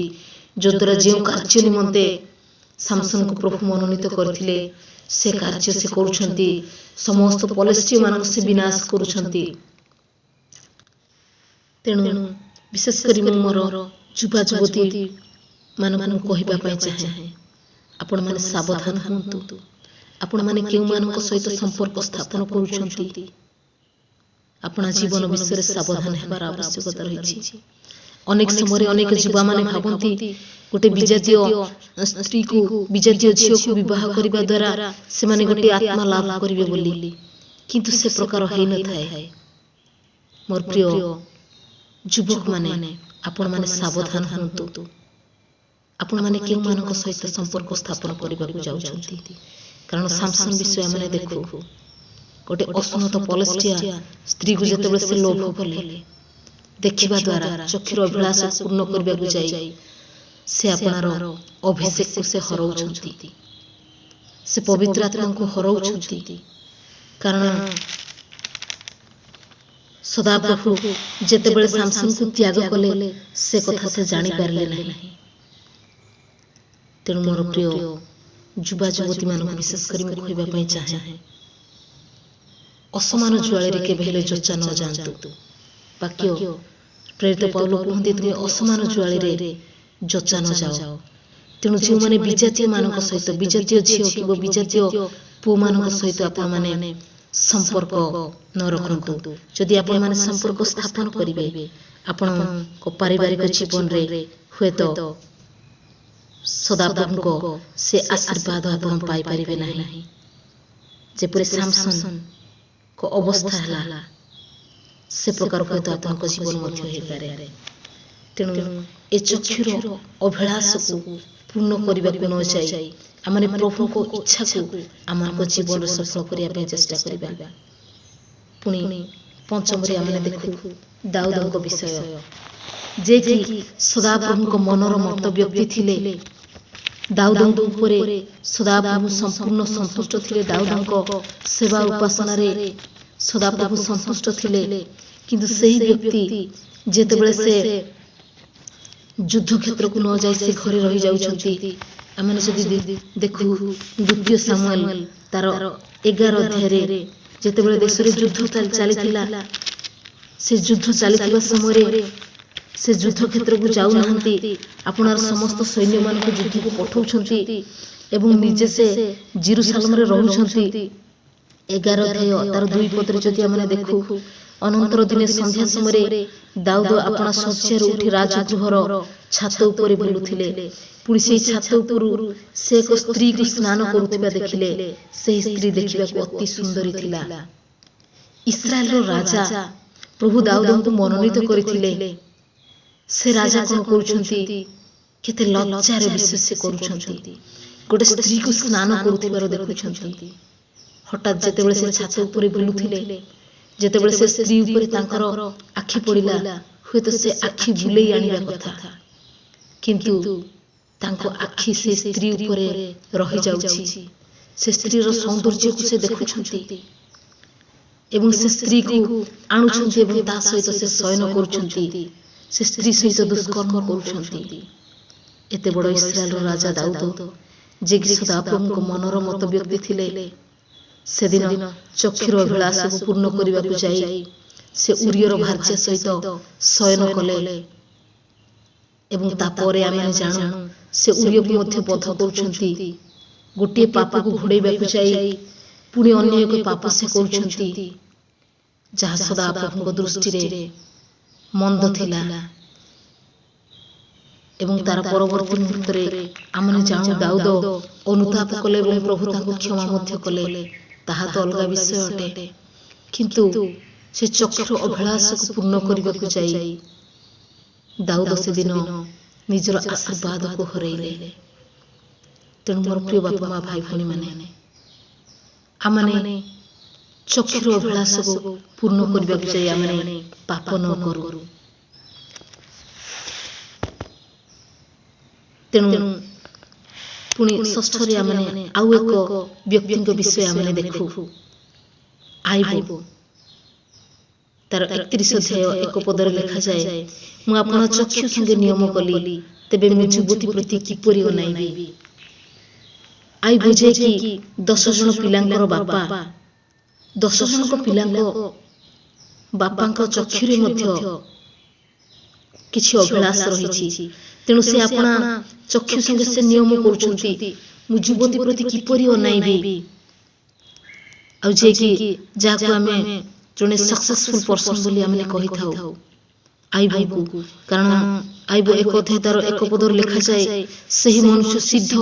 ଯଦ୍ୱାରା ଯେଉଁ କାର୍ଯ୍ୟ ନିମନ୍ତେ ସାମସନଙ୍କୁ ପ୍ରଭୁ ମନୋନୀତ କରିଥିଲେ ସେ କାର୍ଯ୍ୟ ସେ କରୁଛନ୍ତି। ସମସ୍ତ ପଲେଷ୍ଟିୟମାନଙ୍କୁ ସେ ବିନାଶ କରୁଛନ୍ତି। ତେଣୁ ବିଶେଷ କରି ମୁଁ ମୋର ଯୁବା ଯୁବତୀ ମାନଙ୍କୁ କହିବା ପାଇଁ ଚାହେଁ, ଆପଣମାନେ ସାବଧାନ ହୁଅନ୍ତୁ। ଆପଣମାନେ କେଉଁମାନଙ୍କ ସହିତ ସମ୍ପର୍କ ସ୍ଥାପନ କରୁଛନ୍ତି, ଆପଣ ଜୀବନ ବିଷୟରେ ସାବଧାନ ହେବାର ଆବଶ୍ୟକତା ରହିଛି। ଅନେକ ସମୟରେ ଅନେକ ଯୁବାମାନେ ଭାବନ୍ତି ଗୋଟେ ବିଜାତୀୟ ସ୍ତ୍ରୀକୁ ବିଜାତୀୟ ଝିଅକୁ ବିବାହ କରିବା ଦ୍ୱାରା ସେମାନେ ଗୋଟିଏ ଆତ୍ମା ଲାଭ କରିବେ ବୋଲି, କିନ୍ତୁ ସେ ପ୍ରକାର ହେଇନଥାଏ। ମୋର ପ୍ରିୟ ଯୁବକମାନେ, ଆପଣମାନେ ସାବଧାନ ହୁଅନ୍ତୁ। ଆପଣମାନେ କେଉଁମାନଙ୍କ ସହିତ ସମ୍ପର୍କ ସ୍ଥାପନ କରିବାକୁ ଯାଉଛନ୍ତି, କାରଣ ସାମସନ ବିଷୟ ଆମେ ଦେଖୁ ଗୋଟେ ଅସୁନତ ପଲେଷ୍ଟିଆ ସ୍ତ୍ରୀକୁ ଯେତେବେଳେ ସେ ଲୋଭ କଲେ, ଦେଖିବା ଦ୍ୱାରା ଚକ୍ଷୁର ଅଭିଳାଷ ପୂର୍ଣ୍ଣ କରିବାକୁ ଯାଇ ସେ ଆପଣାର ଅଭିଷେକକୁ ସେ ହରାଉଛନ୍ତି, ସେ ପବିତ୍ର ଆତ୍ମାଙ୍କୁ ହରାଉଛନ୍ତି। କାରଣ ସଦାପ୍ରଭୁ ଯେତେବେଳେ ସାମସନକୁ ତ୍ୟାଗ କଲେ ସେ କଥା ସେ ଜାଣିପାରିଲେ ନାହିଁ। ତେଣୁ ମୋର ପ୍ରିୟ ଯୁବା ଯୁବତୀମାନଙ୍କୁ ବିଶେଷ କରି ମୁଁ କହିବା ପାଇଁ ଚାହେଁ, ଅସମାନ ଜୁଆଳିରେ କେବେ ହେଲେ ଯୋଚା ନ ଯାଆନ୍ତୁ। ବାକ୍ୟ ପ୍ରେରିତ ପାଉଲ କୁହନ୍ତି, ତୁମେ ଅସମାନ ଜୁଆଳିରେ ଯୋଚା ନ ଯାଅ। ତେଣୁ ଯେଉଁମାନେ ବିଜାତୀୟ ମାନଙ୍କ ସହିତ, ବିଜାତୀୟ ଝିଅ କିମ୍ବା ବିଜାତୀୟ ପୁଅମାନଙ୍କ ସହିତ ଆପଣମାନେ ସମ୍ପର୍କ ନ ରଖନ୍ତୁ। ଯଦି ଆପଣମାନେ ସମ୍ପର୍କ ସ୍ଥାପନ କରିବେ, ଆପଣଙ୍କ ପାରିବାରିକ ଜୀବନରେ ହୁଏତ ସଦାପ୍ରଭୁଙ୍କ ସେ ଆଶୀର୍ବାଦ ଆପଣ ପାଇପାରିବେ ନାହିଁ। ଯେପରି ସାମସନଙ୍କ ଅବସ୍ଥା ହେଲା ସେ ପ୍ରକାର ହୁଏତ ଆପଣଙ୍କ ଜୀବନ ମଧ୍ୟ ହେଇପାରେ। ତେଣୁ ଏ ଚକ୍ଷୁର ଅଭିଳାଷକୁ ପୂର୍ଣ୍ଣ କରିବାକୁ ନ ଯାଇ ଆମେ ପ୍ରଭୁଙ୍କ ଇଚ୍ଛାକୁ ଆମମାନଙ୍କ ଜୀବନରେ ସଫଳ କରିବା ପାଇଁ ଚେଷ୍ଟା କରିବା। ପୁଣି ପଞ୍ଚମରେ ଆମେ ଦେଖୁ ଦାଉଦଙ୍କ ବିଷୟ, ଯେ କି ସଦାପ୍ରଭୁଙ୍କ ମନର ମତ ବ୍ୟକ୍ତି ଥିଲେ। ଦାଉଦଙ୍କ ଉପରେ ସଦାପ୍ରଭୁ ସମ୍ପୂର୍ଣ୍ଣ ସନ୍ତୁଷ୍ଟ ଥିଲେ। ଦାଉଦଙ୍କ ସେବା ଉପାସନାରେ ସଦାପ୍ରଭୁ ସନ୍ତୁଷ୍ଟ ଥିଲେ। କିନ୍ତୁ ସେହି ବ୍ୟକ୍ତି ଯେତେବେଳେ ସେ ଯୁଦ୍ଧ କ୍ଷେତ୍ରକୁ ନ ଯାଇ ସେ ଘରେ ରହିଯାଉଛନ୍ତି, ଆମେ ଯଦି ଦେଖୁ ଦ୍ୱିତୀୟ ସାମୁଏଲ ତାର 11 ଅଧ୍ୟାୟରେ ଯେତେବେଳେ ଦେଶରେ ଯୁଦ୍ଧ ଚାଲିଥିଲା, ସେ ଯୁଦ୍ଧ ଚାଲିଥିବା ସମୟରେ ସେ ଯୁଦ୍ଧ କ୍ଷେତ୍ରକୁ ଯାଉନାହାନ୍ତି, ଆପଣାର ସମସ୍ତ ସୈନ୍ୟମାନଙ୍କୁ ଯୁଦ୍ଧକୁ ପଠାଉଛନ୍ତି ଏବଂ ନିଜେ ସେ ଜେରୁସାଲେମରେ ରହୁଛନ୍ତି। 11 ଅଧ୍ୟାୟ ତାର 2 ପଦରେ ଯଦି ଆମେ ଦେଖୁ, ଅନନ୍ତର ଦିନେ ସନ୍ଧ୍ୟା ସମୟରେ ଦାଉଦ ଆପଣା ଶଯ୍ୟାରୁ ଉଠି ରାଜଗୃହର ଛାତ ଉପରେ ବୁଲୁଥିଲେ। ପୁଣି ସେହି ଛାତ ଉପରୁ ସେ ଏକ ସ୍ତ୍ରୀକୁ ସ୍ନାନ କରୁଥିବା ଦେଖିଲେ। ସେହି ସ୍ତ୍ରୀ ଦେଖିବାକୁ ଅତି ସୁନ୍ଦରୀ ଥିଲା। ଇସ୍ରାଏଲର ରାଜା ପ୍ରଭୁ ଦାଉଦଙ୍କୁ ମନୋନୀତ କରିଥିଲେ। ସେ ରାଜା କଣ କରୁଛନ୍ତି, କେତେ ଲଜ୍ଜାର ବିଷୟ ସେ କରୁଛନ୍ତି। ଗୋଟେ ସ୍ତ୍ରୀକୁ ସ୍ନାନ କରୁଥିବାର ଦେଖୁଛନ୍ତି। ହଠାତ୍ ଯେତେବେଳେ ସେ ଛାତ ଉପରେ ବୁଲୁଥିଲେ, ଯେତେବେଳେ ସେ ସ୍ତ୍ରୀ ଉପରେ ତାଙ୍କର ଆଖି ପଡ଼ିଲା, ହୁଏତ ସେ ଆଖି ବୁଲେଇ ଆଣିବା କଥା, କିନ୍ତୁ ତାଙ୍କ ଆଖି ସେ ସ୍ତ୍ରୀ ଉପରେ ରହିଯାଉଛି। ସେ ସ୍ତ୍ରୀର ସୌନ୍ଦର୍ଯ୍ୟକୁ ସେ ଦେଖୁଛନ୍ତି ଏବଂ ସେ ସ୍ତ୍ରୀକୁ ଆଣୁଛନ୍ତି ଏବଂ ତା ସହିତ ସେ ଶୟନ କରୁଛନ୍ତି, ସେ ସ୍ତ୍ରୀ ସହିତ ଦୁଷ୍କର୍ମ କରୁଛନ୍ତି। ଏତେ ବଡ଼ ଇସ୍ରାଏଲର ରାଜା ଦାଉଦ, ଯେ କି ସଦାପ୍ରଭୁଙ୍କ ମନର ମତ ବ୍ୟକ୍ତି ଥିଲେ, ସେଦିନ ଚକ୍ଷୁର ଅଭିଳାଷକୁ ପୂର୍ଣ୍ଣ କରିବାକୁ ଯାଇ ସେ ଉରିୟର ଭାର୍ଯ୍ୟା ସହିତ ଶୟନ କଲେ ଏବଂ ତାପରେ ଆମେ ଜାଣୁ ସେ ଉରିୟକୁ ମଧ୍ୟ ବଧ କରୁଛନ୍ତି। ଗୋଟିଏ ପାପକୁ ଘୋଡ଼େଇବାକୁ ଯାଇ ପୁଣି ଅନ୍ୟ ଏକ ପାପ ସେ କରୁଛନ୍ତି, ଯାହା ସଦାପ୍ରଭୁଙ୍କ ଦୃଷ୍ଟିରେ ମନ୍ଦ ଥିଲା। ଏବଂ ତାର ପରବର୍ତ୍ତୀ ମୁହୂର୍ତ୍ତରେ ଆମେ ଜାଣୁ ଦାଉଦ ଅନୁତାପ କଲେ ଏବଂ ପ୍ରଭୁ ତାଙ୍କୁ କ୍ଷମା ମଧ୍ୟ କଲେ। ତାହା ତ ଅଲଗା ବିଷୟ ଅଟେ, କିନ୍ତୁ ସେ ଚକ୍ଷୁର ଅଭିଳାଷକୁ ପୂର୍ଣ୍ଣ କରିବାକୁ ଯାଇ ଦାଉଦ ସେଦିନ ନିଜର ଆଶୀର୍ବାଦକୁ ହରାଇଲେ। ତେଣୁ ମୋର ପ୍ରିୟ ବାପା ମା ଭାଇ ଭଉଣୀମାନେ, ଆମେ ଚକ୍ଷୁର ଅଭିଳାଷକୁ ପୂର୍ଣ୍ଣ କରିବାକୁ ଯାଇ ଆମେ ପାପ ନ କରୁ। ତେଣୁ ପୁଣି ଷଷ୍ଠରେ ଆମେ ଆଉ ଏକ ବ୍ୟକ୍ତିଙ୍କ ବିଷୟ ଆମେ ଦେଖୁ। ଆଇବ ତାର 31 ଅଧ୍ୟାୟ 1 ପଦରେ ଲେଖାଯାଏ, ମୁଁ ଆପଣ ଚକ୍ଷୁ ସଙ୍ଗେ ନିୟମ କଲି, ତେବେ ମୁଁ ଯୁବତୀ ପ୍ରତି କିପରି ଅନାଇବି। ଆଇବ ଯେ କି 10 ଜଣ ପିଲାଙ୍କର ବାପା, 10 ଜଣଙ୍କ ପିଲାଙ୍କ ବାପାଙ୍କ ଚକ୍ଷୁରେ ମଧ୍ୟ କିଛି ଅଭିଳାଷ ରହିଛି। ତେଣୁ ସେ ଆପଣା ଚକ୍ଷୁ ସଙ୍ଗେ ସେ ନିୟମ କରୁଛନ୍ତି, ମୁଁ ଯୁବତୀ ପ୍ରତି କିପରି ଅନାଇବି। ଆଉ ଯେ କି ଯାହାକୁ ଆମେ ଜଣେ ସକ୍ସେସଫୁଲ ପର୍ସନ ବୋଲି ଆମେ କହିଥାଉ ଆଇବଙ୍କୁ, କାରଣ ଆଇବ 1 ଅଧ୍ୟାୟ ତାର 1 ପଦରେ ଲେଖାଯାଏ, ସେହି ମନୁଷ୍ୟ ସିଦ୍ଧ,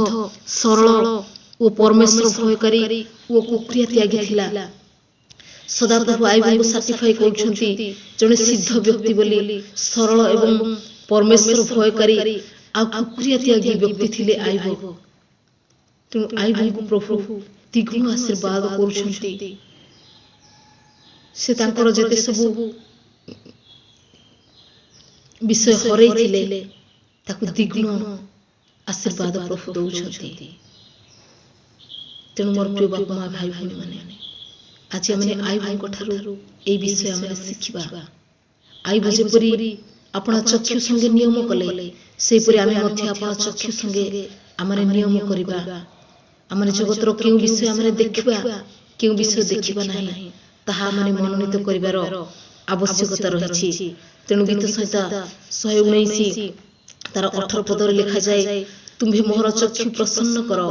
ସରଳ ଓ ପରମେଶ୍ୱର ଭୟକାରୀ ଓ କୁକ୍ରିୟା ତ୍ୟାଗୀ ଥିଲା। ସଦାପ୍ରଭୁ ଆଇବଙ୍କୁ ସାର୍ଟିଫାଇ କରୁଛନ୍ତି ଜଣେ ସିଦ୍ଧ ବ୍ୟକ୍ତି ବୋଲି, ସରଳ ଏବଂ ପରମେଶ୍ୱର ଭୟକାରୀ ଆଉ କୁକ୍ରିୟା ତ୍ୟାଗୀ ବ୍ୟକ୍ତି ଥିଲେ ଆଇବ। ତେଣୁ ଆଇବଙ୍କୁ ପ୍ରଭୁ ଦ୍ୱିଗୁଣ ଆଶୀର୍ବାଦ କରୁଛନ୍ତି। ସେ ତାଙ୍କର ଯେତେ ସବୁ ବିଷୟ ହରେଇଥିଲେ ତାକୁ ଦ୍ୱିଗୁଣ ଆଶୀର୍ବାଦ ପ୍ରଭୁ ଦଉଛନ୍ତି। ତେଣୁ ମୋର ପ୍ରିୟ ବାପା ମା ଭାଇ ଭଉଣୀ ମାନେ, ଆଜି ଆମେ ଆଇବଙ୍କ ଠାରୁ এই ବିଷୟ ଆମେ ଶିଖିବା। ଆଇବ ଯେପରି ଆପଣା ଚକ୍ଷୁ ସଙ୍ଗେ ନିୟମ କଲେ, ସେହିପରି ଆମେ ମଧ୍ୟ ଆପଣା ଚକ୍ଷୁ ସଙ୍ଗେ ଆମେ ନିୟମ କରିବା। ଆମେ ଜଗତର କେଉଁ ବିଷୟ ଆମେ ଦେଖିବା, କେଉଁ ବିଷୟ ଦେଖିବା ନାହିଁ, ତାହା ଆମେ ମନୋନୀତ କରିବାର ଆବଶ୍ୟକତା ରହିଛି। ତେଣୁ ଗୀତ ସଂହିତା 119 ତାର 18 ପଦରେ ଲେଖାଯାଏ, ତୁମ୍ଭେ ମୋହର ଚକ୍ଷୁ ପ୍ରସନ୍ନ କର,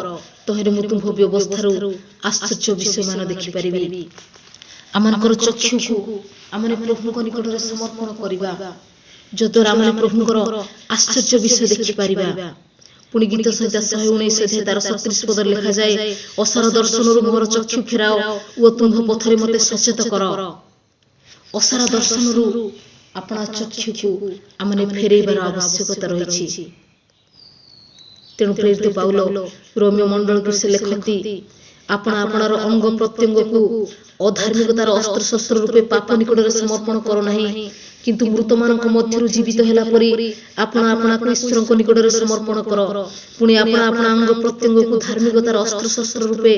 ତହିଁରେ ମୁଁ ତୁମ୍ଭ ବ୍ୟବସ୍ଥାରୁ ଆଶ୍ଚର୍ଯ୍ୟ ବିଷୟମାନ ଦେଖିପାରିବି। ଆମଙ୍କର ଚକ୍ଷୁକୁ ଆମେ ପ୍ରଭୁଙ୍କ ନିକଟରେ ସମର୍ପଣ କରିବା, ଯଦ୍ୱାରା ଆମେ ପ୍ରଭୁଙ୍କର ଆଶ୍ଚର୍ଯ୍ୟ ବିଷୟ ଦେଖିପାରିବା। ପୁଣି ଗୀତ ସଂହିତା 119 ଅଧ୍ୟାୟ ତାର 37 ପଦରେ ଲେଖାଯାଏ, ଅସାର ଦର୍ଶନରୁ ମୋହର ଚକ୍ଷୁ ଫେରାଅ ଓ ତୁମ୍ଭ ପଥରେ ମୋତେ ସଚେତ କର। ଅସାର ଦର୍ଶନରୁ ଆପଣା ଚକ୍ଷୁକୁ ଆମେ ଫେରାଇବାର ଆବଶ୍ୟକତା ରହିଛି। ତେଣୁ ପ୍ରେରିତ ପାଉଲ ରୋମିଓ ମଣ୍ଡଳକୁ ସେ ଲେଖନ୍ତି, ଆପଣ ଆପଣର ଅଙ୍ଗ ପ୍ରତ୍ୟଙ୍ଗକୁ ଅଧାର୍ମିକତାର ଅସ୍ତ୍ରଶସ୍ତ୍ର ରୂପେ ପାପ ନିକଟରେ ସମର୍ପଣ କର ନାହିଁ, କିନ୍ତୁ ମୃତମାନଙ୍କ ମଧ୍ୟରୁ ଜୀବିତ ହେଲା ପରି ଆପଣ ଆପଣଙ୍କୁ ଈଶ୍ୱରଙ୍କ ନିକଟରେ ସମର୍ପଣ କର। ପୁଣି ଆପଣ ଆପଣା ଅଙ୍ଗ ପ୍ରତ୍ୟଙ୍ଗକୁ ଧାର୍ମିକତାର ଅସ୍ତ୍ରଶସ୍ତ୍ର ରୂପେ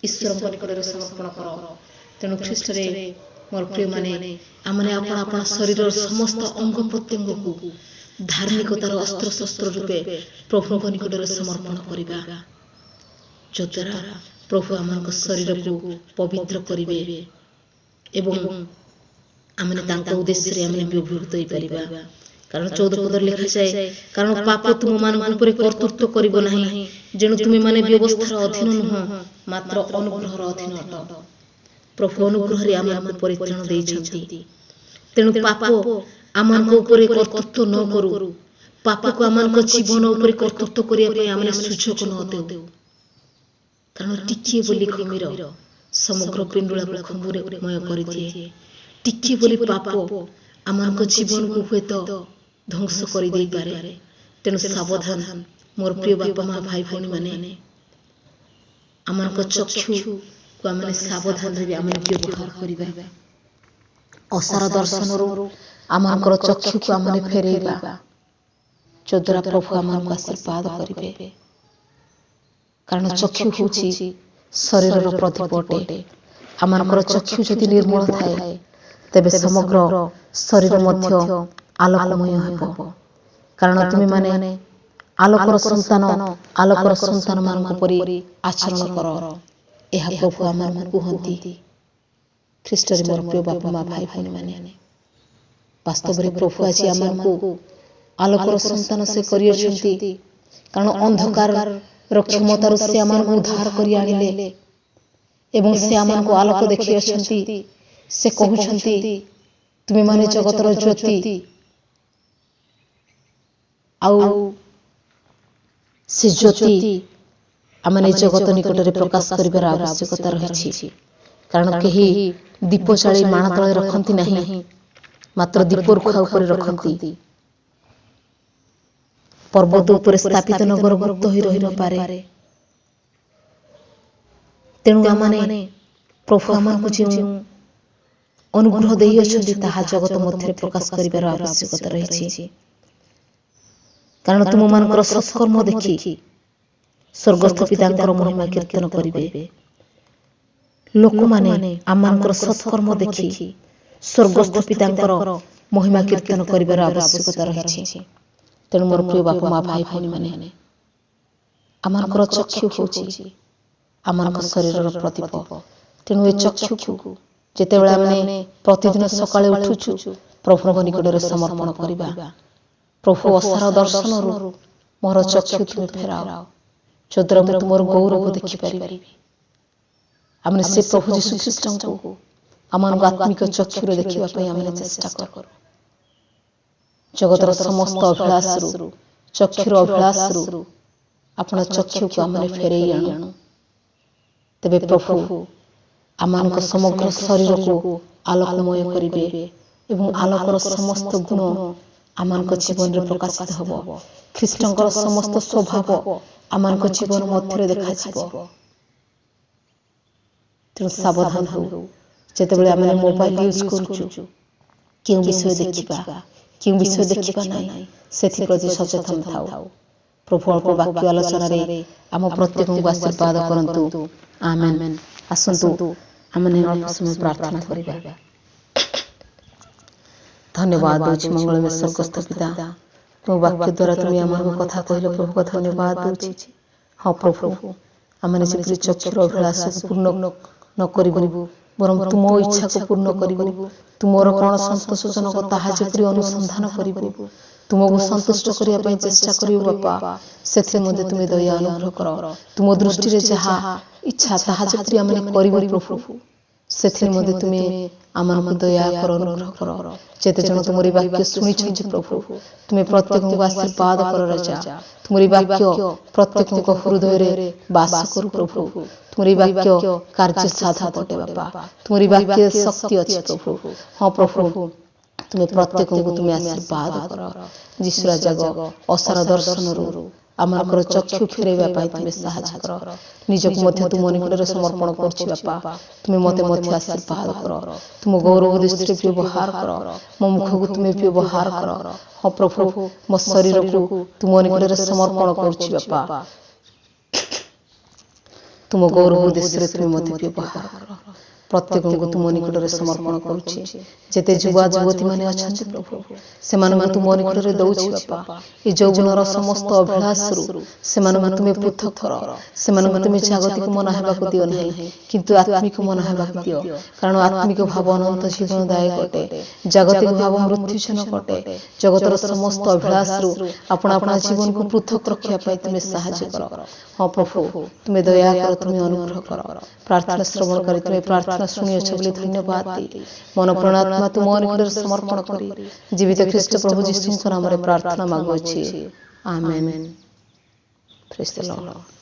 ଈଶ୍ୱରଙ୍କ ନିକଟରେ ସମର୍ପଣ କର। ତେଣୁ ଖ୍ରୀଷ୍ଟରେ ମୋର ପ୍ରିୟମାନେ, ଆମେ ଆପଣା ଶରୀରର ସମସ୍ତ ଅଙ୍ଗ ପ୍ରତ୍ୟଙ୍ଗକୁ ଧାର୍ମିକତାର ଅସ୍ତ୍ରଶସ୍ତ୍ର ରୂପେ ପ୍ରଭୁଙ୍କ ନିକଟରେ ସମର୍ପଣ କରିବା, ଯଦ୍ୱାରା ପ୍ରଭୁ ଆମଙ୍କ ଶରୀରକୁ ପବିତ୍ର କରିବେ ଏବଂ ଆମେ ତାଙ୍କ ଉଦ୍ଦେଶ୍ୟରେ ଆମେ ବ୍ୟବହୃତ ହୋଇପାରିବା। କାରଣ 14 ପଦରେ ଲେଖାଯାଏ, କାରଣ ପାପ ତୁମମାନଙ୍କ ଉପରେ କର୍ତ୍ତୃତ୍ୱ କରିବ ନାହିଁ, ଯେଣୁ ତୁମେମାନେ ବ୍ୟବସ୍ଥାର ଅଧୀନ ନୁହଁ, ମାତ୍ର ଅନୁଗ୍ରହର ଅଧୀନ ଅଟ। ପ୍ରଭୁ ଅନୁଗ୍ରହରେ ଆମକୁ ପରିତ୍ରାଣ ଦେଇଛନ୍ତି। ତେଣୁ ପାପ ଆମଙ୍କ ଉପରେ କର୍ତ୍ତୃତ୍ୱ ନ କରୁ, ପାପକୁ ଆମଙ୍କ ଜୀବନ ଉପରେ କର୍ତ୍ତୃତ୍ୱ କରିବା ପାଇଁ ଆମେ ସୁଯୋଗ ନ ଦେଉ। କାରଣ ଟିକିଏ ବୋଲି ଘମିର ସମଗ୍ର ପିଣ୍ଡୁଳାକୁ ଖମ୍ବୁରେମୟ କରିଦିଏ। ଟିକିଏ ବୋଲି ପାପ ଆମଙ୍କ ଜୀବନକୁ ହୁଏତ ଧ୍ୱଂସ କରିଦେଇପାରେ। ତେଣୁ ସାବଧାନ ମୋର ପ୍ରିୟ ବାପା ମା ଭାଇ ଭଉଣୀ ମାନେ, ଆମଙ୍କ ଚକ୍ଷୁକୁ ଆମେ ସାବଧାନରେ ଆମେ ବ୍ୟବହାର କରିବା। ଅସାର ଦର୍ଶନରୁ ଆମଙ୍କର ଚକ୍ଷୁକୁ ଆମେ ଫେରାଇବା, ଯଦ୍ୱାରା ପ୍ରଭୁ ଆମକୁ ଆଶୀର୍ବାଦ କରିବେ। କାରଣ ଚକ୍ଷୁ ହେଉଛି ଶରୀରର ପ୍ରଦୀପ ଅଟେ। ଆମଙ୍କର ଚକ୍ଷୁ ଯଦି ନିର୍ମଳ ଥାଏ, ତେବେ ସମଗ୍ର ଶରୀର ମଧ୍ୟ ଆଲୋକମୟ ହେବ। କାରଣ ତୁମେମାନେ ଆଲୋକର ସନ୍ତାନମାନଙ୍କ ପରି ଆଚରଣ କର, ଏହା ପ୍ରଭୁ ଆମକୁ କୁହନ୍ତି। ଖ୍ରୀଷ୍ଟରେ ମୋର ପ୍ରିୟ ବାପା ମା ଭାଇ ଭଉଣୀ ମାନେ, ବାସ୍ତବରେ ପ୍ରଭୁ ଆଜି ଆମକୁ ଆଲୋକର ସନ୍ତାନ ସେ କରିଅଛନ୍ତି। କାରଣ ଅନ୍ଧକାରର କ୍ଷମତାରୁ ସେ ଆମକୁ ଉଦ୍ଧାର କରି ଆଣିଲେ ଏବଂ ସେ ଆମକୁ ଆଲୋକ ଦେଖାଇଅଛନ୍ତି। ସେ କହୁଛନ୍ତି, ତୁମେମାନେ ଜଗତର ଜ୍ୟୋତି, ଆଉ ସେ ଜ୍ୟୋତି ଆମେ ଜଗତ ନିକଟରେ ପ୍ରକାଶ କରିବାର ଆବଶ୍ୟକତା ରହିଛି। କାରଣ କେହି ଦୀପ ଜାଳି ମାଣ ତଳେ ରଖନ୍ତି ନାହିଁ, ମାତ୍ର ଦୀପ ରୁଖା ଉପରେ ରଖନ୍ତି। ପର୍ବତ ଉପରେ ସ୍ଥାପିତ ନଗର ଗୁପ୍ତ ହୋଇ ରହିନପାରେ। ତେଣୁ ଆମମାନେ ପ୍ରଭୁ ଆମକୁ ଯେଉଁ ଅନୁଗ୍ରହ ଦେଇଅଛନ୍ତି ତାହା ଜଗତ ମଧ୍ୟରେ ପ୍ରକାଶ କରିବାର ଆବଶ୍ୟକତା ରହିଛି। କାରଣ ତୁମମାନଙ୍କର ସତ୍କର୍ମ ଦେଖି ସ୍ୱର୍ଗସ୍ଥ ପିତାଙ୍କର ମହିମା କୀର୍ତ୍ତନ କରିବେ। ଲୋକମାନେ ଆମମାନଙ୍କର ସତ୍କର୍ମ ଦେଖି ସ୍ୱର୍ଗସ୍ଥ ପିତାଙ୍କର ମହିମା କୀର୍ତ୍ତନ କରିବାର ଆବଶ୍ୟକତା ରହିଛି। ତେଣୁ ମୋର ପ୍ରିୟ ବାପା ମା ଭାଇ ଭଉଣୀମାନେ, ଆମମାନଙ୍କର ଚକ୍ଷୁ ହେଉଛି ଆମମାନଙ୍କ ଶରୀରର ପ୍ରଦୀପ। ତେଣୁ ଏ ଚକ୍ଷୁକୁ ଯେତେବେଳେ ଆମେ ପ୍ରତିଦିନ ସକାଳେ ଉଠୁଛୁ ପ୍ରଭୁଙ୍କ ନିକଟରେ ସମର୍ପଣ କରିବା। ପ୍ରଭୁ ଅସାର ଦର୍ଶନରୁ ମୋର ଚକ୍ଷୁ ତୁମେ ଫେରାଅ, ଯଦ୍ୱାରା ମୁଁ ତୁମର ଗୌରବ ଦେଖିପାରିବି। ଆମେ ସେ ପ୍ରଭୁ ଯୀଶୁ ଖ୍ରୀଷ୍ଟଙ୍କୁ ଆମମାନଙ୍କୁ ଆତ୍ମିକ ଚକ୍ଷୁରେ ଦେଖିବା ପାଇଁ ଆମେ ଚେଷ୍ଟା କରୁ। ଜଗତର ସମସ୍ତ ଅଭିଳାଷରୁ, ଚକ୍ଷୁର ଅଭିଳାଷରୁ ଆପଣ ଚକ୍ଷୁକୁ ଆମେ ଫେରେଇ ଆଣୁ। ତେବେ ପ୍ରଭୁ ଆମମାନଙ୍କ ସମଗ୍ର ଶରୀରକୁ ଆଲୋକମୟ କରିବେ ଏବଂ ଆଲୋକର ସମସ୍ତ ଗୁଣ ଆମମାନଙ୍କ ଜୀବନରେ ପ୍ରକାଶିତ ହେବ। ଖ୍ରୀଷ୍ଟଙ୍କର ସମସ୍ତ ସ୍ୱଭାବ ଆମମାନଙ୍କ ଜୀବନ ମଧ୍ୟରେ ଦେଖାଯିବ। ତେଣୁ ସାବଧାନ ହେଉ। ଯେତେବେଳେ ଆମେ ମୋବାଇଲ ୟୁଜ୍ କରୁଛୁ, କେଉଁ ବିଷୟ ଦେଖିବା, କେଉଁ ବିଷୟ ଦେଖିବା ନାହିଁ, ସେଥିପ୍ରତି ସଚେତନ ଥାଉ। ପ୍ରଭୁ ଅଳ୍ପ ବାକ୍ୟ ଆଲୋଚନାରେ ଆମ ପ୍ରତ୍ୟେକଙ୍କୁ ଆଶୀର୍ବାଦ କରନ୍ତୁ। ଆମେନ୍। ଆସନ୍ତୁ ଆମେ ଅଳ୍ପ ସମୟ ପ୍ରାର୍ଥନା କରିବା। ଧନ୍ୟବାଦ ଦେଉଛି ମଙ୍ଗଳମୟ ସ୍ୱର୍ଗସ୍ଥ ପିତା, ତୁମ ବାକ୍ୟ ଦ୍ୱାରା ତୁମେ ଆମମାନଙ୍କ କଥା କହିଲ। ପ୍ରଭୁଙ୍କ ଧନ୍ୟବାଦ ଦେଉଛି। ହଁ ପ୍ରଭୁ, ଆମେ ଯେପରି ଚକ୍ଷୁର ଅଭିଳାଷକୁ ପୂର୍ଣ୍ଣ ନ କରିବୁ, ବରଂ ତୁମ ଇଚ୍ଛାକୁ ପୂର୍ଣ୍ଣ କରିବୁ। ତୁମର କ'ଣ ସନ୍ତୋଷଜନକ ତାହା ଯେପରି ଅନୁସନ୍ଧାନ କରିବୁ, ତୁମକୁ ସନ୍ତୁଷ୍ଟ କରିବା ପାଇଁ ଚେଷ୍ଟା କରିବୁ ବାପା। ସେଥିରେ ମଧ୍ୟ ତୁମେ ଦୟା ଅନୁଗ୍ରହ କର। ତୁମ ଦୃଷ୍ଟିରେ ଯାହା ଇଚ୍ଛା ତାହା ଯେପରି ଆମେ କରିବୁ ପ୍ରଭୁ, ସେଥିରେ ମଧ୍ୟ ତୁମେ ଆମମାନଙ୍କୁ ଦୟା କର, ଅନୁଗ୍ରହ କର। ଯେତେ ଜଣ ତୁମରି ବାକ୍ୟ ଶୁଣିଛନ୍ତି ପ୍ରଭୁ, ତୁମେ ପ୍ରତ୍ୟେକଙ୍କୁ ଆଶୀର୍ବାଦ କର ରାଜା। ତୁମରି ବାକ୍ୟ ପ୍ରତ୍ୟେକଙ୍କ ହୃଦୟରେ ବାସ କରୁ ପ୍ରଭୁ। ତୁମରି ବାକ୍ୟ କାର୍ଯ୍ୟ ସାଧକ ଅଟେ ବାପା। ତୁମରି ବାକ୍ୟରେ ଶକ୍ତି ଅଛି ପ୍ରଭୁ। ହଁ ପ୍ରଭୁ, ତୁମେ ପ୍ରତ୍ୟେକଙ୍କୁ ତୁମେ ଆଶୀର୍ବାଦ କର। ଯୀଶୁ ରାଜାଙ୍କ ଅସାର ଦର୍ଶନରୁ ଆମମାନଙ୍କର ଚକ୍ଷୁ ଫେରାଇବା ପାଇଁ ତୁମେ ସାହାଯ୍ୟ କର। ନିଜକୁ ମଧ୍ୟ ତୁମ ନିକଟରେ ସମର୍ପଣ କରୁଛି ବାପା। ତୁମେ ମୋତେ ମଧ୍ୟ ଆଶୀର୍ବାଦ କର। ତୁମ ଗୌରବ ଦୃଷ୍ଟିରେ ବ୍ୟବହାର କର। ମୋ ମୁଖକୁ ତୁମେ ବ୍ୟବହାର କର। ହଁ ପ୍ରଭୁ, ମୋ ଶରୀରକୁ ତୁମ ନିକଟରେ ସମର୍ପଣ କରୁଛି ବାପା। ତୁମ ଗୌରବ ଉଦ୍ଦେଶ୍ୟରେ ତୁମେ ମୋତେ ବ୍ୟବହାର କର। ପ୍ରତ୍ୟେକଙ୍କୁ ତୁମ ନିକଟରେ ସମର୍ପଣ କରୁଛି। ଯେତେ ଯୁବା ଯୁବତୀମାନେ ଅଛନ୍ତି ପ୍ରଭୁ, ସେମାନଙ୍କୁ ତୁମ ନିକଟରେ ଦେଉଛି ବାପା। ଏ ଯୌବନର ସମସ୍ତ ଅଭିଳାଷରୁ ସେମାନଙ୍କୁ ତୁମେ ପୃଥକ କର। ସେମାନଙ୍କୁ ତୁମେ ଜାଗତିକ ମନ ହେବାକୁ ଦିଅ ନାହିଁ, କିନ୍ତୁ ଆତ୍ମିକ ମନ ହେବାକୁ ଦିଅ। କାରଣ ଆତ୍ମିକ ଭାବ ଅନନ୍ତ ଜୀବନଦାୟକ ଅଟେ, ଜାଗତିକ ଭାବ ମୃତ୍ୟୁଜନକ ଅଟେ। ଜଗତର ସମସ୍ତ ଅଭିଳାଷରୁ ଆପଣ ଆପଣା ଜୀବନକୁ ପୃଥକ ରଖିବା ପାଇଁ ତୁମେ ସାହାଯ୍ୟ କର। ହଁ ପ୍ରଭୁ, ତୁମେ ଦୟା କର, ତୁମେ ଅନୁଗ୍ରହ କର। ପ୍ରାର୍ଥନା ଶ୍ରବଣକାରୀ ତୁମେ ପ୍ରାର୍ଥନା ଶୁଣିଅଛ ବୋଲି ଧନ୍ୟବାଦ ଦେଇ ମନ ପ୍ରାଣାତ୍ମା ତୁମ ନିକଟରେ ସମର୍ପଣ କରି ଜୀବିତ ଖ୍ରୀଷ୍ଟ ପ୍ରଭୁ ଯୀଶୁଙ୍କ ନାମରେ ପ୍ରାର୍ଥନା ମାଗୁଅଛି। ଆମେନ୍। ପ୍ରେଜ୍ ଦ ଲର୍ଡ।